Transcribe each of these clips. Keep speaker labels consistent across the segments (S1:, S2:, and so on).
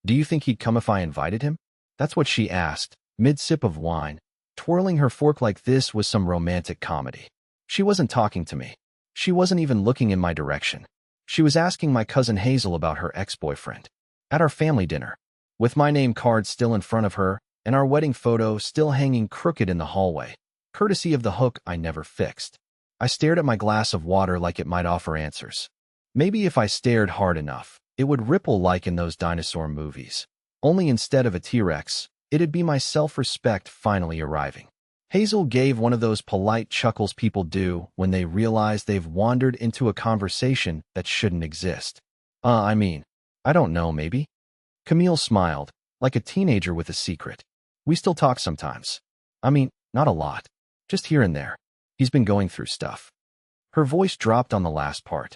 S1: Do you think he'd come if I invited him? That's what she asked, mid-sip of wine. Twirling her fork like this was some romantic comedy. She wasn't talking to me. She wasn't even looking in my direction. She was asking my cousin Hazel about her ex-boyfriend. At our family dinner, with my name card still in front of her and our wedding photo still hanging crooked in the hallway, courtesy of the hook I never fixed. I stared at my glass of water like it might offer answers. Maybe if I stared hard enough, it would ripple like in those dinosaur movies. Only instead of a T-Rex, it'd be my self-respect finally arriving. Hazel gave one of those polite chuckles people do when they realize they've wandered into a conversation that shouldn't exist. I don't know, maybe? Camille smiled, like a teenager with a secret. We still talk sometimes. Not a lot. Just here and there. He's been going through stuff. Her voice dropped on the last part.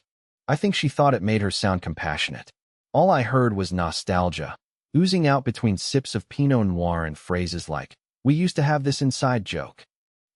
S1: I think she thought it made her sound compassionate. All I heard was nostalgia, oozing out between sips of Pinot Noir and phrases like, "We used to have this inside joke."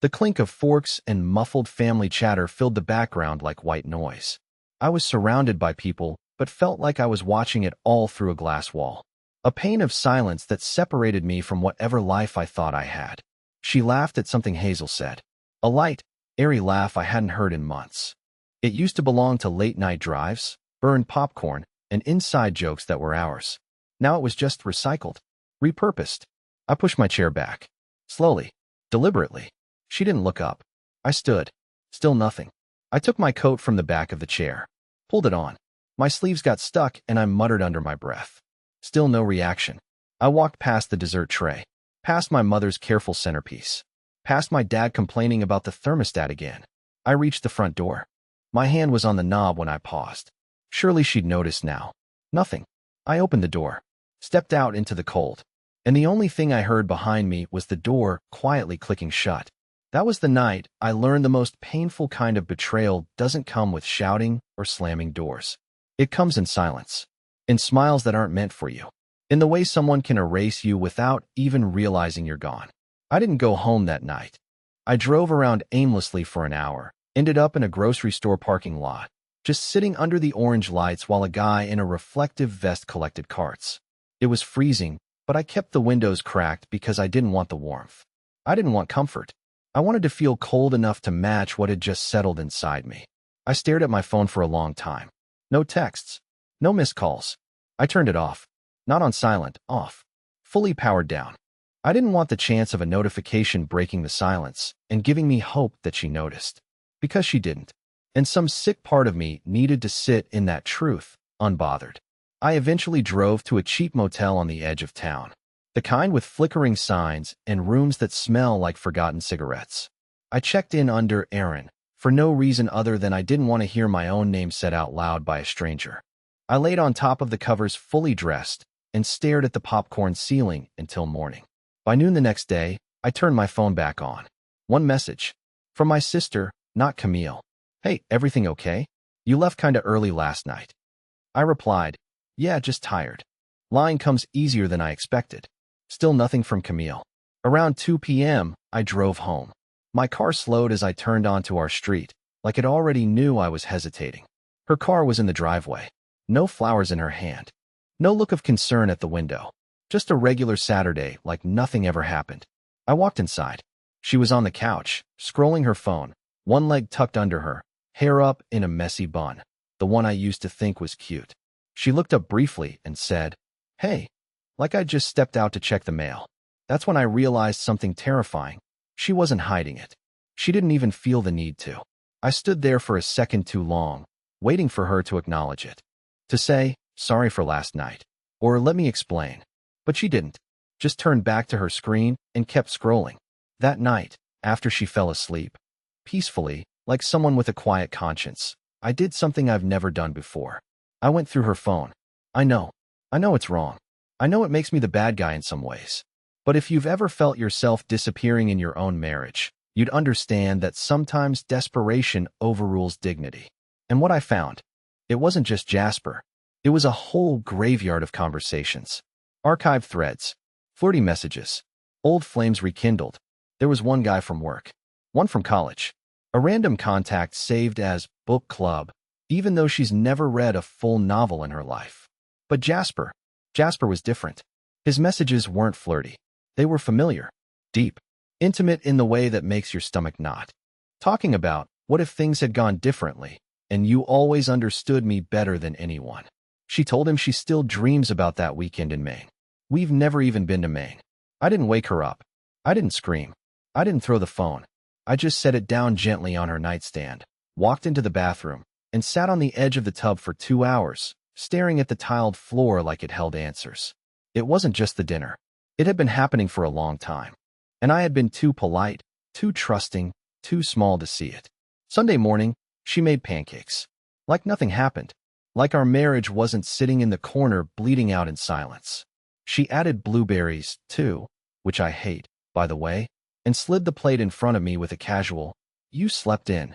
S1: The clink of forks and muffled family chatter filled the background like white noise. I was surrounded by people, but felt like I was watching it all through a glass wall. A pane of silence that separated me from whatever life I thought I had. She laughed at something Hazel said. A light, airy laugh I hadn't heard in months. It used to belong to late-night drives, burned popcorn, and inside jokes that were ours. Now it was just recycled, repurposed. I pushed my chair back. Slowly, deliberately. She didn't look up. I stood. Still nothing. I took my coat from the back of the chair. Pulled it on. My sleeves got stuck and I muttered under my breath. Still no reaction. I walked past the dessert tray. Past my mother's careful centerpiece. Past my dad complaining about the thermostat again. I reached the front door. My hand was on the knob when I paused. Surely she'd noticed now. Nothing. I opened the door. Stepped out into the cold. And the only thing I heard behind me was the door quietly clicking shut. That was the night I learned the most painful kind of betrayal doesn't come with shouting or slamming doors. It comes in silence. In smiles that aren't meant for you. In the way someone can erase you without even realizing you're gone. I didn't go home that night. I drove around aimlessly for an hour, ended up in a grocery store parking lot, just sitting under the orange lights while a guy in a reflective vest collected carts. It was freezing, but I kept the windows cracked because I didn't want the warmth. I didn't want comfort. I wanted to feel cold enough to match what had just settled inside me. I stared at my phone for a long time. No texts. No missed calls. I turned it off. Not on silent, off. Fully powered down. I didn't want the chance of a notification breaking the silence and giving me hope that she noticed. Because she didn't. And some sick part of me needed to sit in that truth, unbothered. I eventually drove to a cheap motel on the edge of town. The kind with flickering signs and rooms that smell like forgotten cigarettes. I checked in under Aaron, for no reason other than I didn't want to hear my own name said out loud by a stranger. I laid on top of the covers fully dressed and stared at the popcorn ceiling until morning. By noon the next day, I turned my phone back on. One message. From my sister, not Camille. "Hey, everything okay? You left kinda early last night." I replied, "Yeah, just tired." Lying comes easier than I expected. Still nothing from Camille. Around 2 p.m., I drove home. My car slowed as I turned onto our street, like it already knew I was hesitating. Her car was in the driveway. No flowers in her hand. No look of concern at the window. Just a regular Saturday, like nothing ever happened. I walked inside. She was on the couch, scrolling her phone, one leg tucked under her, hair up in a messy bun, the one I used to think was cute. She looked up briefly and said, "Hey," like I'd just stepped out to check the mail. That's when I realized something terrifying. She wasn't hiding it. She didn't even feel the need to. I stood there for a second too long, waiting for her to acknowledge it. To say, "Sorry for last night," or "Let me explain." But she didn't. Just turned back to her screen and kept scrolling. That night, after she fell asleep, peacefully, like someone with a quiet conscience, I did something I've never done before. I went through her phone. I know it's wrong. I know it makes me the bad guy in some ways. But if you've ever felt yourself disappearing in your own marriage, you'd understand that sometimes desperation overrules dignity. And what I found, it wasn't just Jasper. It was a whole graveyard of conversations. Archived threads, flirty messages, old flames rekindled. There was one guy from work, one from college, a random contact saved as book club, even though she's never read a full novel in her life. But Jasper, Jasper was different. His messages weren't flirty. They were familiar, deep, intimate in the way that makes your stomach knot. Talking about, what if things had gone differently, and you always understood me better than anyone. She told him she still dreams about that weekend in Maine. We've never even been to Maine. I didn't wake her up. I didn't scream. I didn't throw the phone. I just set it down gently on her nightstand, walked into the bathroom, and sat on the edge of the tub for 2 hours, staring at the tiled floor like it held answers. It wasn't just the dinner. It had been happening for a long time. And I had been too polite, too trusting, too small to see it. Sunday morning, she made pancakes. Like nothing happened. Like our marriage wasn't sitting in the corner bleeding out in silence. She added blueberries, too, which I hate, by the way, and slid the plate in front of me with a casual, "You slept in."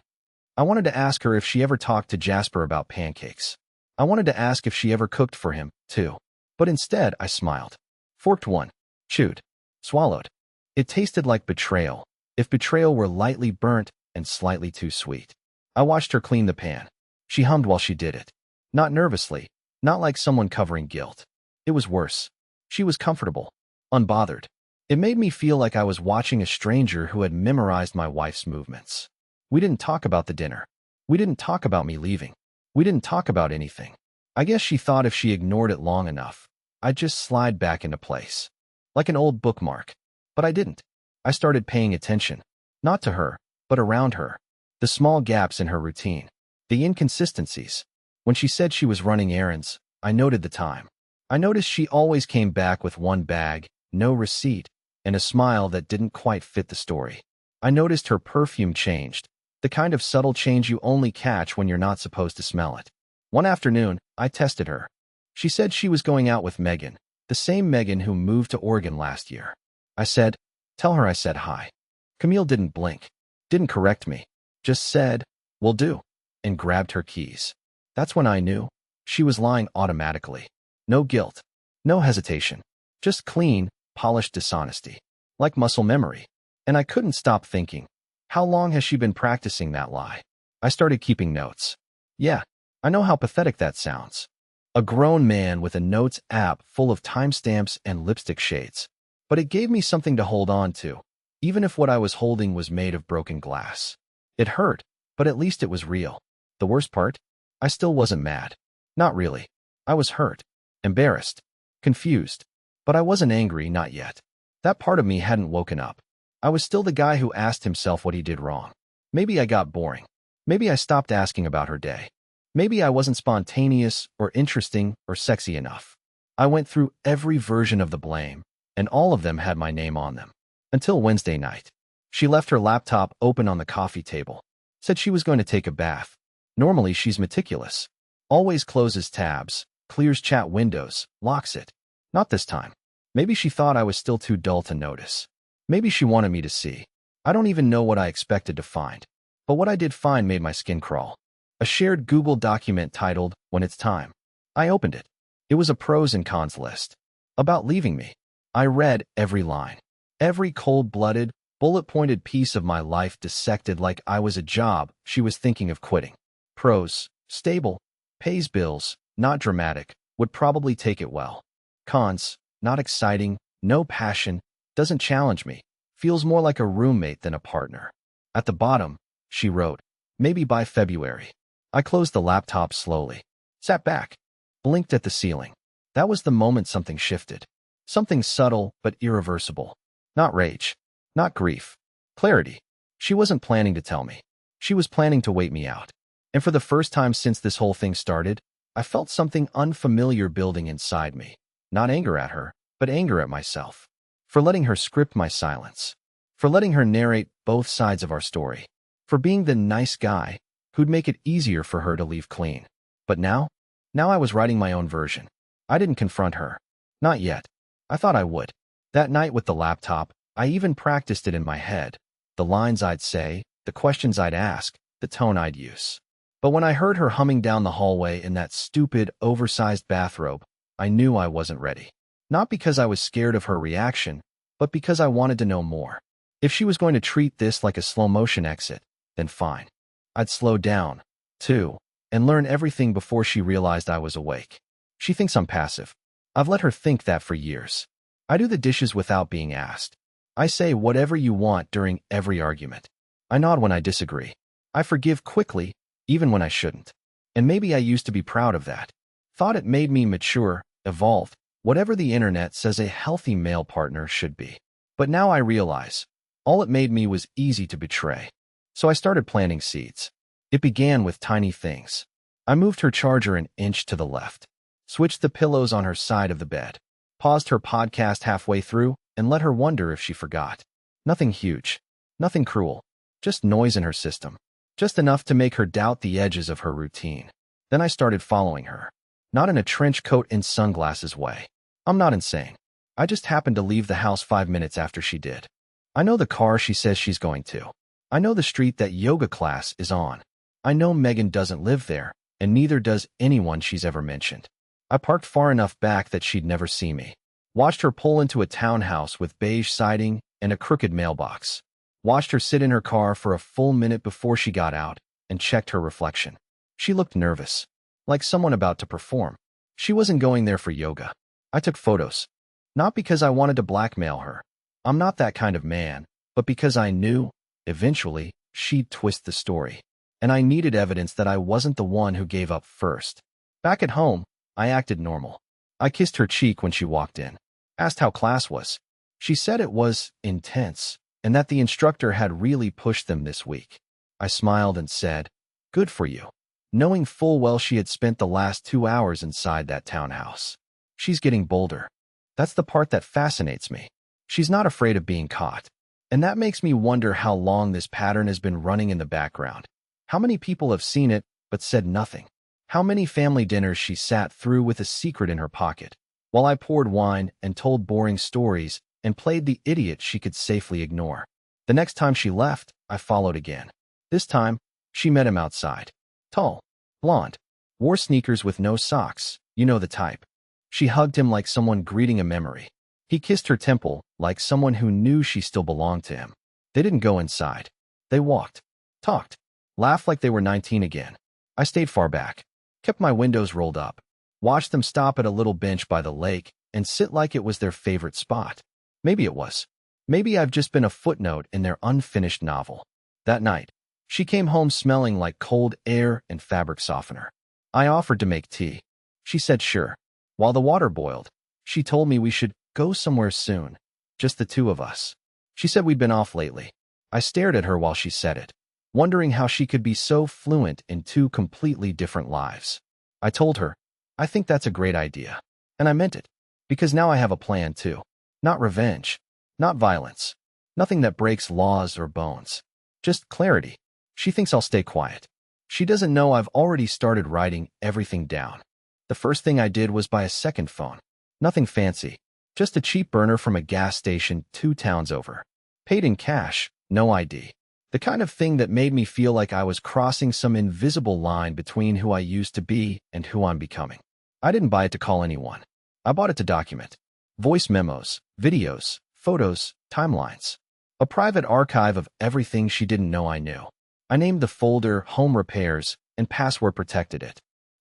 S1: I wanted to ask her if she ever talked to Jasper about pancakes. I wanted to ask if she ever cooked for him, too. But instead, I smiled. Forked one. Chewed. Swallowed. It tasted like betrayal, if betrayal were lightly burnt and slightly too sweet. I watched her clean the pan. She hummed while she did it. Not nervously, not like someone covering guilt. It was worse. She was comfortable, unbothered. It made me feel like I was watching a stranger who had memorized my wife's movements. We didn't talk about the dinner. We didn't talk about me leaving. We didn't talk about anything. I guess she thought if she ignored it long enough, I'd just slide back into place. Like an old bookmark. But I didn't. I started paying attention. Not to her, but around her. The small gaps in her routine. The inconsistencies. When she said she was running errands, I noted the time. I noticed she always came back with one bag, no receipt, and a smile that didn't quite fit the story. I noticed her perfume changed, the kind of subtle change you only catch when you're not supposed to smell it. One afternoon, I tested her. She said she was going out with Megan, the same Megan who moved to Oregon last year. I said, "Tell her I said hi." Camille didn't blink, didn't correct me, just said, "Will do," and grabbed her keys. That's when I knew. She was lying automatically. No guilt, no hesitation, just clean, polished dishonesty. Like muscle memory. And I couldn't stop thinking, how long has she been practicing that lie? I started keeping notes. Yeah, I know how pathetic that sounds. A grown man with a notes app full of timestamps and lipstick shades. But it gave me something to hold on to, even if what I was holding was made of broken glass. It hurt, but at least it was real. The worst part? I still wasn't mad. Not really. I was hurt, embarrassed, confused. But I wasn't angry, not yet. That part of me hadn't woken up. I was still the guy who asked himself what he did wrong. Maybe I got boring. Maybe I stopped asking about her day. Maybe I wasn't spontaneous or interesting or sexy enough. I went through every version of the blame, and all of them had my name on them. Until Wednesday night. She left her laptop open on the coffee table. Said she was going to take a bath. Normally she's meticulous. Always closes tabs, clears chat windows, locks it. Not this time. Maybe she thought I was still too dull to notice. Maybe she wanted me to see. I don't even know what I expected to find. But what I did find made my skin crawl. A shared Google document titled, "When It's Time." I opened it. It was a pros and cons list. About leaving me. I read every line. Every cold-blooded, bullet-pointed piece of my life dissected like I was a job she was thinking of quitting. Pros: stable, pays bills, not dramatic, would probably take it well. Cons: not exciting, no passion, doesn't challenge me, feels more like a roommate than a partner. At the bottom, she wrote, "Maybe by February." I closed the laptop slowly, sat back, blinked at the ceiling. That was the moment something shifted. Something subtle but irreversible. Not rage, not grief. Clarity. She wasn't planning to tell me. She was planning to wait me out. And for the first time since this whole thing started, I felt something unfamiliar building inside me. Not anger at her, but anger at myself. For letting her script my silence. For letting her narrate both sides of our story. For being the nice guy who'd make it easier for her to leave clean. But now I was writing my own version. I didn't confront her. Not yet. I thought I would. That night with the laptop, I even practiced it in my head. The lines I'd say, the questions I'd ask, the tone I'd use. But when I heard her humming down the hallway in that stupid, oversized bathrobe, I knew I wasn't ready. Not because I was scared of her reaction, but because I wanted to know more. If she was going to treat this like a slow-motion exit, then fine. I'd slow down, too, and learn everything before she realized I was awake. She thinks I'm passive. I've let her think that for years. I do the dishes without being asked. I say whatever you want during every argument. I nod when I disagree. I forgive quickly, even when I shouldn't. And maybe I used to be proud of that. Thought it made me mature, evolved, whatever the internet says a healthy male partner should be. But now I realize, all it made me was easy to betray. So I started planting seeds. It began with tiny things. I moved her charger an inch to the left, switched the pillows on her side of the bed, paused her podcast halfway through, and let her wonder if she forgot. Nothing huge, nothing cruel, just noise in her system, just enough to make her doubt the edges of her routine. Then I started following her, not in a trench coat and sunglasses way. I'm not insane. I just happened to leave the house 5 minutes after she did. I know the car she says she's going to. I know the street that yoga class is on. I know Megan doesn't live there, and neither does anyone she's ever mentioned. I parked far enough back that she'd never see me. Watched her pull into a townhouse with beige siding and a crooked mailbox. Watched her sit in her car for a full minute before she got out and checked her reflection. She looked nervous, like someone about to perform. She wasn't going there for yoga. I took photos. Not because I wanted to blackmail her. I'm not that kind of man, but because I knew, eventually, she'd twist the story. And I needed evidence that I wasn't the one who gave up first. Back at home, I acted normal. I kissed her cheek when she walked in. Asked how class was. She said it was intense, and that the instructor had really pushed them this week. I smiled and said, "Good for you," knowing full well she had spent the last 2 hours inside that townhouse. She's getting bolder. That's the part that fascinates me. She's not afraid of being caught. And that makes me wonder how long this pattern has been running in the background. How many people have seen it, but said nothing? How many family dinners she sat through with a secret in her pocket, while I poured wine and told boring stories and played the idiot she could safely ignore. The next time she left, I followed again. This time, she met him outside. Tall, blonde, wore sneakers with no socks, you know the type. She hugged him like someone greeting a memory. He kissed her temple like someone who knew she still belonged to him. They didn't go inside. They walked, talked, laughed like they were 19 again. I stayed far back, kept my windows rolled up, watched them stop at a little bench by the lake and sit like it was their favorite spot. Maybe it was. Maybe I've just been a footnote in their unfinished novel. That night, she came home smelling like cold air and fabric softener. I offered to make tea. She said sure. While the water boiled, she told me we should go somewhere soon, just the two of us. She said we'd been off lately. I stared at her while she said it, wondering how she could be so fluent in two completely different lives. I told her, I think that's a great idea. And I meant it, because now I have a plan too. Not revenge, not violence, nothing that breaks laws or bones. Just clarity. She thinks I'll stay quiet. She doesn't know I've already started writing everything down. The first thing I did was buy a second phone. Nothing fancy, just a cheap burner from a gas station 2 towns over. Paid in cash, no ID. The kind of thing that made me feel like I was crossing some invisible line between who I used to be and who I'm becoming. I didn't buy it to call anyone. I bought it to document. Voice memos, videos, photos, timelines. A private archive of everything she didn't know I knew. I named the folder Home Repairs and password protected it.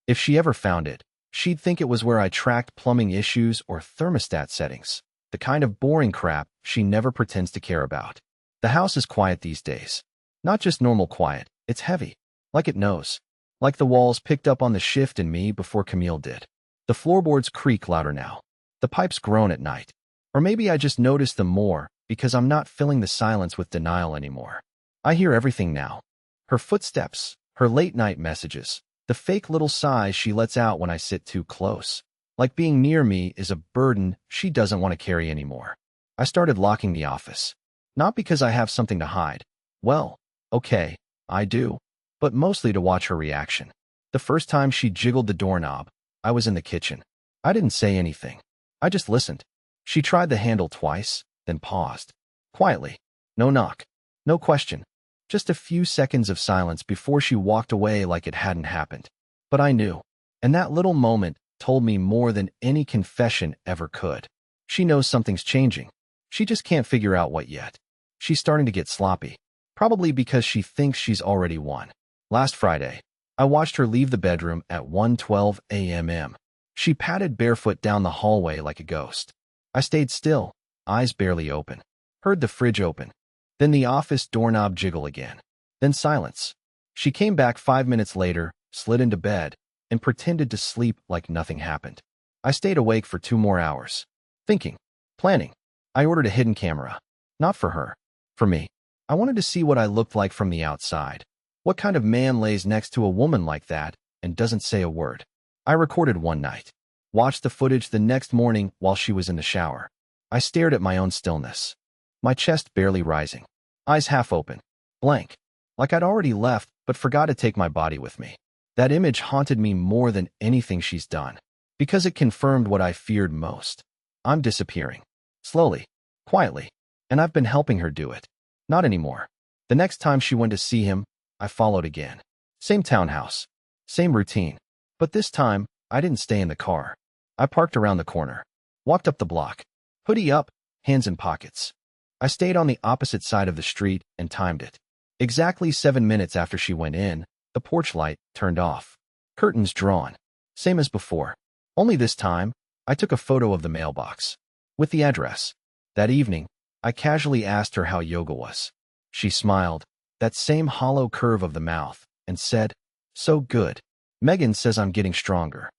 S1: If she ever found it, she'd think it was where I tracked plumbing issues or thermostat settings, the kind of boring crap she never pretends to care about. The house is quiet these days. Not just normal quiet, it's heavy. Like it knows. Like the walls picked up on the shift in me before Camille did. The floorboards creak louder now. The pipes groan at night. Or maybe I just notice them more because I'm not filling the silence with denial anymore. I hear everything now. Her footsteps, her late-night messages, the fake little sighs she lets out when I sit too close. Like being near me is a burden she doesn't want to carry anymore. I started locking the office. Not because I have something to hide. Well, okay, I do. But mostly to watch her reaction. The first time she jiggled the doorknob, I was in the kitchen. I didn't say anything. I just listened. She tried the handle twice, then paused. Quietly. No knock. No question. Just a few seconds of silence before she walked away like it hadn't happened. But I knew. And that little moment told me more than any confession ever could. She knows something's changing. She just can't figure out what yet. She's starting to get sloppy. Probably because she thinks she's already won. Last Friday, I watched her leave the bedroom at 1:12 a.m. She padded barefoot down the hallway like a ghost. I stayed still, eyes barely open. Heard the fridge open. Then the office doorknob jiggle again. Then silence. She came back 5 minutes later, slid into bed, and pretended to sleep like nothing happened. I stayed awake for 2 more hours. Thinking. Planning. I ordered a hidden camera. Not for her. For me. I wanted to see what I looked like from the outside. What kind of man lays next to a woman like that and doesn't say a word? I recorded one night. Watched the footage the next morning while she was in the shower. I stared at my own stillness. My chest barely rising. Eyes half open. Blank. Like I'd already left, but forgot to take my body with me. That image haunted me more than anything she's done. Because it confirmed what I feared most. I'm disappearing. Slowly. Quietly. And I've been helping her do it. Not anymore. The next time she went to see him, I followed again. Same townhouse. Same routine. But this time, I didn't stay in the car. I parked around the corner. Walked up the block. Hoodie up, hands in pockets. I stayed on the opposite side of the street and timed it. Exactly 7 minutes after she went in, the porch light turned off. Curtains drawn. Same as before. Only this time, I took a photo of the mailbox. With the address. That evening, I casually asked her how yoga was. She smiled, that same hollow curve of the mouth, and said, "So good. Megan says I'm getting stronger."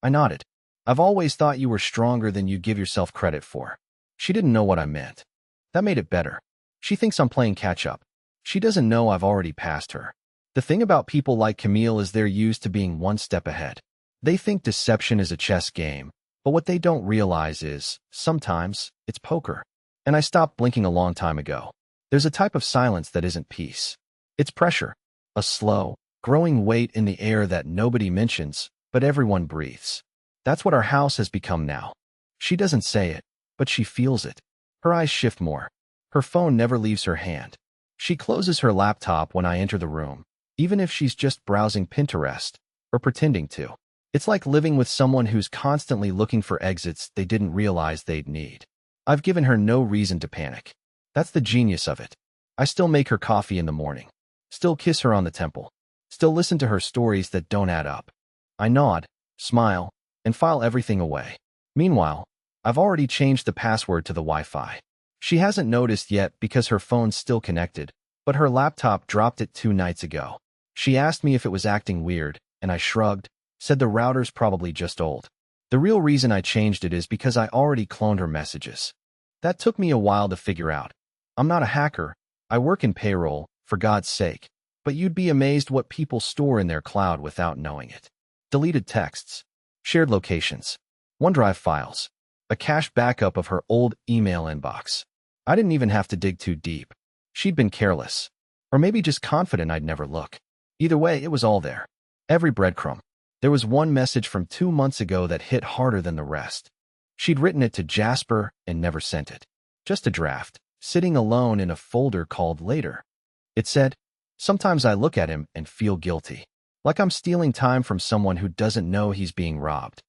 S1: I nodded. "I've always thought you were stronger than you give yourself credit for." She didn't know what I meant. That made it better. She thinks I'm playing catch-up. She doesn't know I've already passed her. The thing about people like Camille is they're used to being one step ahead. They think deception is a chess game, but what they don't realize is, sometimes, it's poker. And I stopped blinking a long time ago. There's a type of silence that isn't peace. It's pressure. A slow, growing weight in the air that nobody mentions, but everyone breathes. That's what our house has become now. She doesn't say it, but she feels it. Her eyes shift more. Her phone never leaves her hand. She closes her laptop when I enter the room, even if she's just browsing Pinterest, or pretending to. It's like living with someone who's constantly looking for exits they didn't realize they'd need. I've given her no reason to panic. That's the genius of it. I still make her coffee in the morning. Still kiss her on the temple. Still listen to her stories that don't add up. I nod, smile, and file everything away. Meanwhile, I've already changed the password to the Wi-Fi. She hasn't noticed yet because her phone's still connected, but her laptop dropped it 2 nights ago. She asked me if it was acting weird, and I shrugged, said the router's probably just old. The real reason I changed it is because I already cloned her messages. That took me a while to figure out. I'm not a hacker. I work in payroll, for God's sake. But you'd be amazed what people store in their cloud without knowing it. Deleted texts. Shared locations. OneDrive files. A cache backup of her old email inbox. I didn't even have to dig too deep. She'd been careless. Or maybe just confident I'd never look. Either way, it was all there. Every breadcrumb. There was one message from 2 months ago that hit harder than the rest. She'd written it to Jasper and never sent it. Just a draft, sitting alone in a folder called Later. It said, "Sometimes I look at him and feel guilty. Like I'm stealing time from someone who doesn't know he's being robbed."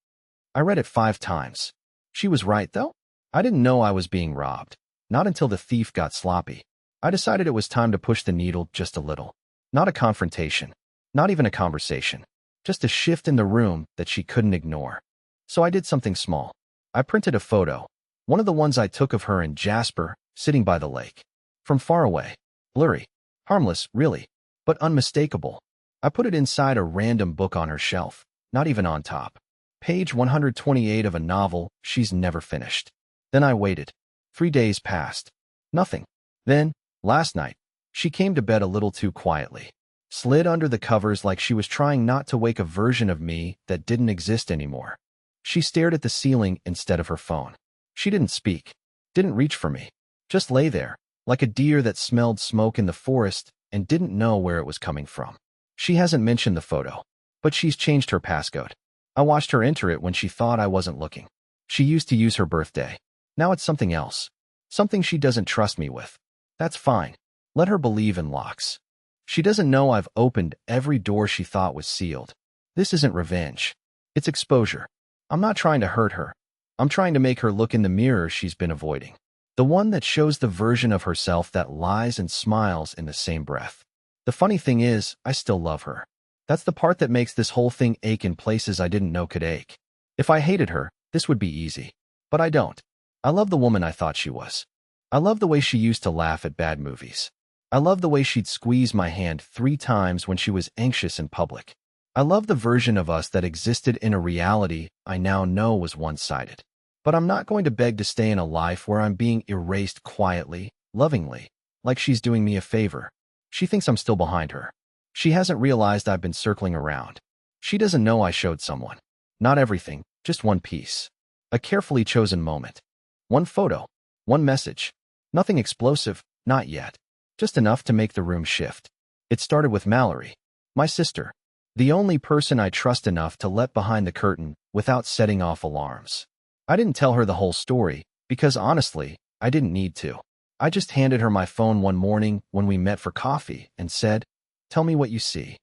S1: I read it 5 times. She was right, though. I didn't know I was being robbed. Not until the thief got sloppy. I decided it was time to push the needle just a little. Not a confrontation. Not even a conversation. Just a shift in the room that she couldn't ignore. So I did something small. I printed a photo. One of the ones I took of her and Jasper, sitting by the lake. From far away. Blurry. Harmless, really. But unmistakable. I put it inside a random book on her shelf. Not even on top. Page 128 of a novel she's never finished. Then I waited. 3 days passed. Nothing. Then, last night, she came to bed a little too quietly. Slid under the covers like she was trying not to wake a version of me that didn't exist anymore. She stared at the ceiling instead of her phone. She didn't speak. Didn't reach for me. Just lay there, like a deer that smelled smoke in the forest and didn't know where it was coming from. She hasn't mentioned the photo, but she's changed her passcode. I watched her enter it when she thought I wasn't looking. She used to use her birthday. Now it's something else. Something she doesn't trust me with. That's fine. Let her believe in locks. She doesn't know I've opened every door she thought was sealed. This isn't revenge. It's exposure. I'm not trying to hurt her. I'm trying to make her look in the mirror she's been avoiding. The one that shows the version of herself that lies and smiles in the same breath. The funny thing is, I still love her. That's the part that makes this whole thing ache in places I didn't know could ache. If I hated her, this would be easy. But I don't. I love the woman I thought she was. I love the way she used to laugh at bad movies. I love the way she'd squeeze my hand 3 times when she was anxious in public. I love the version of us that existed in a reality I now know was one-sided. But I'm not going to beg to stay in a life where I'm being erased quietly, lovingly, like she's doing me a favor. She thinks I'm still behind her. She hasn't realized I've been circling around. She doesn't know I showed someone. Not everything, just one piece. A carefully chosen moment. One photo. One message. Nothing explosive, not yet. Just enough to make the room shift. It started with Mallory, my sister. The only person I trust enough to let behind the curtain without setting off alarms. I didn't tell her the whole story, because honestly, I didn't need to. I just handed her my phone one morning when we met for coffee and said, "Tell me what you see."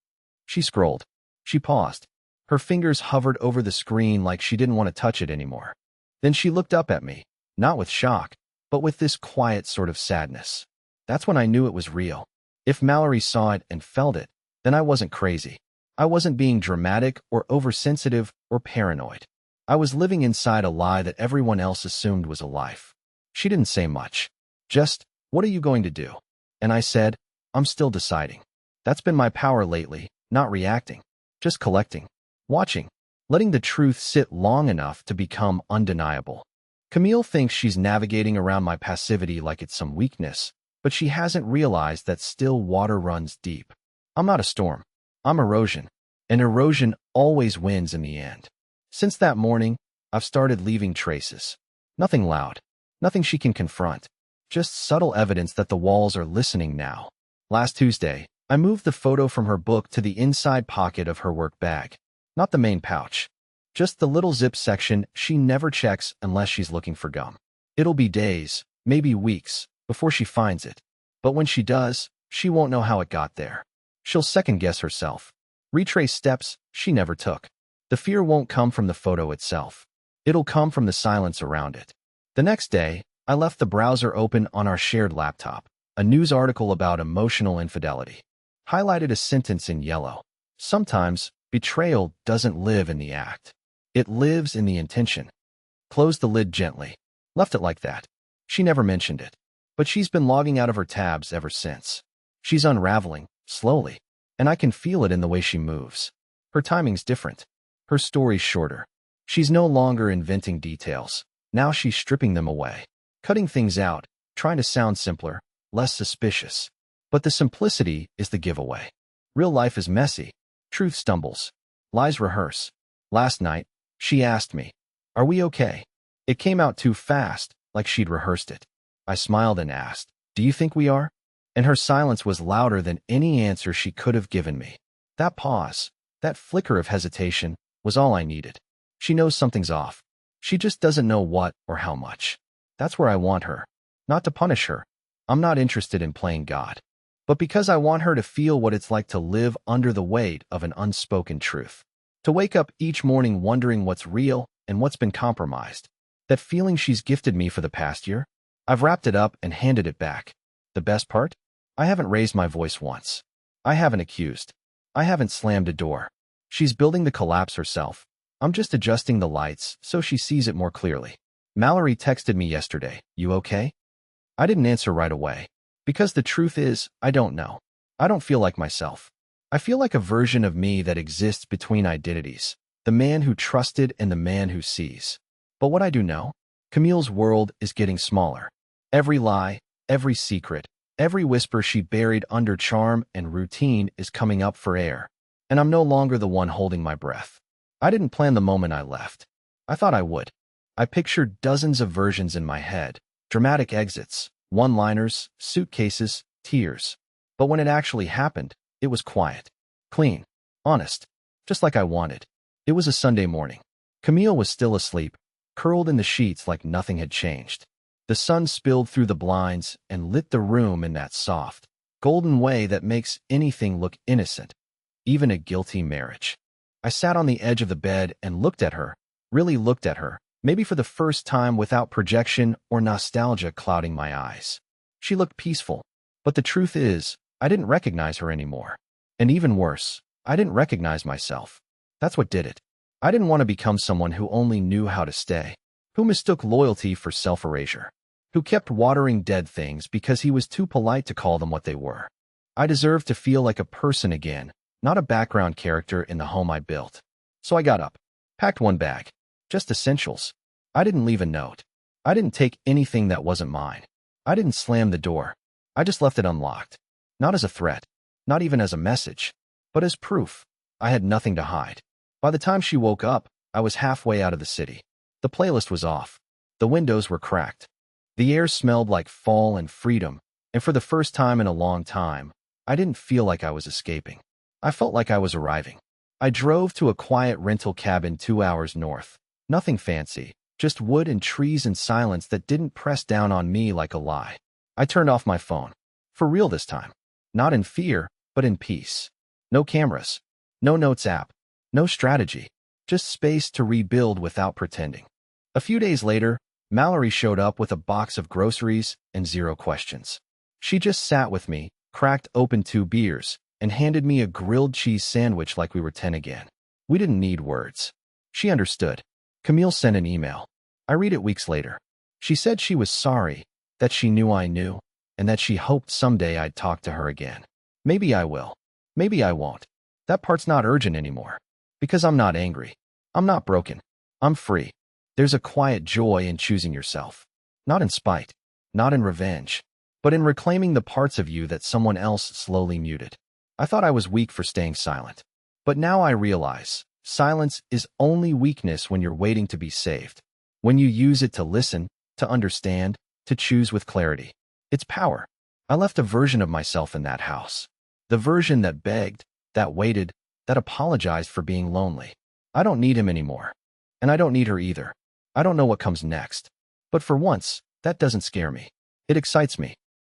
S1: She scrolled. She paused. Her fingers hovered over the screen like she didn't want to touch it anymore. Then she looked up at me, not with shock, but with this quiet sort of sadness. That's when I knew it was real. If Mallory saw it and felt it, then I wasn't crazy. I wasn't being dramatic or oversensitive or paranoid. I was living inside a lie that everyone else assumed was a life. She didn't say much. Just, "What are you going to do?" And I said, "I'm still deciding." That's been my power lately, not reacting, just collecting, watching, letting the truth sit long enough to become undeniable. Camille thinks she's navigating around my passivity like it's some weakness, but she hasn't realized that still water runs deep. I'm not a storm. I'm erosion. And erosion always wins in the end. Since that morning, I've started leaving traces. Nothing loud. Nothing she can confront. Just subtle evidence that the walls are listening now. Last Tuesday, I moved the photo from her book to the inside pocket of her work bag. Not the main pouch. Just the little zip section she never checks unless she's looking for gum. It'll be days, maybe weeks, before she finds it. But when she does, she won't know how it got there. She'll second-guess herself. Retrace steps she never took. The fear won't come from the photo itself. It'll come from the silence around it. The next day, I left the browser open on our shared laptop. A news article about emotional infidelity. Highlighted a sentence in yellow. Sometimes, betrayal doesn't live in the act. It lives in the intention. Closed the lid gently. Left it like that. She never mentioned it. But she's been logging out of her tabs ever since. She's unraveling, slowly. And I can feel it in the way she moves. Her timing's different. Her story's shorter. She's no longer inventing details. Now she's stripping them away. Cutting things out, trying to sound simpler, less suspicious. But the simplicity is the giveaway. Real life is messy. Truth stumbles. Lies rehearse. Last night, she asked me, "Are we okay?" It came out too fast, like she'd rehearsed it. I smiled and asked, "Do you think we are?" And her silence was louder than any answer she could have given me. That pause, that flicker of hesitation, was all I needed. She knows something's off. She just doesn't know what or how much. That's where I want her. Not to punish her. I'm not interested in playing God. But because I want her to feel what it's like to live under the weight of an unspoken truth. To wake up each morning wondering what's real and what's been compromised. That feeling she's gifted me for the past year. I've wrapped it up and handed it back. The best part? I haven't raised my voice once. I haven't accused. I haven't slammed a door. She's building the collapse herself. I'm just adjusting the lights so she sees it more clearly. Mallory texted me yesterday, "You okay?" I didn't answer right away. Because the truth is, I don't know. I don't feel like myself. I feel like a version of me that exists between identities. The man who trusted and the man who sees. But what I do know? Camille's world is getting smaller. Every lie, every secret, every whisper she buried under charm and routine is coming up for air. And I'm no longer the one holding my breath. I didn't plan the moment I left. I thought I would. I pictured dozens of versions in my head. Dramatic exits, one-liners, suitcases, tears. But when it actually happened, it was quiet. Clean. Honest. Just like I wanted. It was a Sunday morning. Camille was still asleep, curled in the sheets like nothing had changed. The sun spilled through the blinds and lit the room in that soft, golden way that makes anything look innocent, even a guilty marriage. I sat on the edge of the bed and looked at her, really looked at her, maybe for the first time without projection or nostalgia clouding my eyes. She looked peaceful, but the truth is, I didn't recognize her anymore. And even worse, I didn't recognize myself. That's what did it. I didn't want to become someone who only knew how to stay, who mistook loyalty for self-erasure, who kept watering dead things because he was too polite to call them what they were. I deserved to feel like a person again, not a background character in the home I built. So I got up, packed one bag, just essentials. I didn't leave a note. I didn't take anything that wasn't mine. I didn't slam the door. I just left it unlocked. Not as a threat, not even as a message, but as proof. I had nothing to hide. By the time she woke up, I was halfway out of the city. The playlist was off. The windows were cracked. The air smelled like fall and freedom, and for the first time in a long time, I didn't feel like I was escaping. I felt like I was arriving. I drove to a quiet rental cabin 2 hours north. Nothing fancy, just wood and trees and silence that didn't press down on me like a lie. I turned off my phone. For real this time. Not in fear, but in peace. No cameras. No notes app. No strategy. Just space to rebuild without pretending. A few days later, Mallory showed up with a box of groceries and 0 questions. She just sat with me, cracked open 2 beers, and handed me a grilled cheese sandwich like we were 10 again. We didn't need words. She understood. Camille sent an email. I read it weeks later. She said she was sorry, that she knew I knew, and that she hoped someday I'd talk to her again. Maybe I will. Maybe I won't. That part's not urgent anymore. Because I'm not angry. I'm not broken. I'm free. There's a quiet joy in choosing yourself. Not in spite. Not in revenge. But in reclaiming the parts of you that someone else slowly muted. I thought I was weak for staying silent. But now I realize, silence is only weakness when you're waiting to be saved. When you use it to listen, to understand, to choose with clarity. It's power. I left a version of myself in that house. The version that begged, that waited, that apologized for being lonely. I don't need him anymore. And I don't need her either. I don't know what comes next. But for once, that doesn't scare me. It excites me.